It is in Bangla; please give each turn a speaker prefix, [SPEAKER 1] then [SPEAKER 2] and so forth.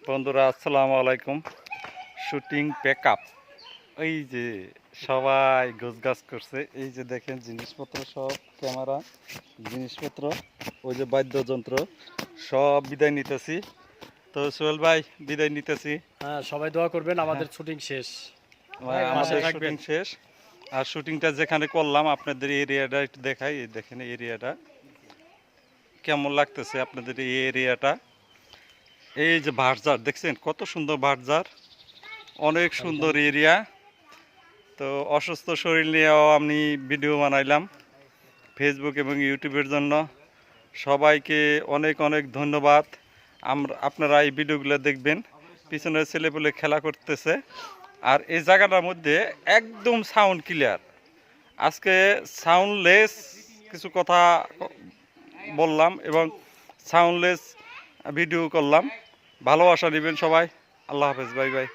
[SPEAKER 1] বন্ধুরা আসসালামু আলাইকুম। শুটিং প্যাকআপ, এই যে সবাই গোছগাছ করছে। এই যে দেখেন জিনিসপত্র সব, ক্যামেরা জিনিসপত্র, ওই যে বাদ্যযন্ত্র সব বিদায় নিতেছি। তো সোহেল ভাই বিদায় নিতেছি।
[SPEAKER 2] হ্যাঁ, সবাই দোয়া করবেন।
[SPEAKER 1] হ্যাঁ,
[SPEAKER 2] আমাদের শুটিং শেষ।
[SPEAKER 1] আমাদের শুটিং
[SPEAKER 2] থাকবেন।
[SPEAKER 1] শেষ। আর শুটিংটা যেখানে করলাম আপনাদের এরিয়াটা একটু দেখাই। এই দেখেন এরিয়াটা কেমন লাগতেছে আপনাদের এই এরিয়াটা। এই যে ভাটঝাড় দেখছেন, কত সুন্দর ভাটঝাড়, অনেক সুন্দর এরিয়া। তো অসুস্থ শরীর নিয়েও আমি ভিডিও বানাইলাম ফেসবুক এবং ইউটিউবের জন্য। সবাইকে অনেক অনেক ধন্যবাদ। আপনারা এই ভিডিওগুলো দেখবেন। পিছনে ছেলেপুলে খেলা করতেছে। আর এই জায়গাটার মধ্যে একদম সাউন্ড ক্লিয়ার। আজকে সাউন্ডলেস কিছু কথা বললাম এবং সাউন্ডলেস ভিডিও করলাম। ভালোবাসা নেবেন সবাই। আল্লাহ হাফেজ, বাই বাই।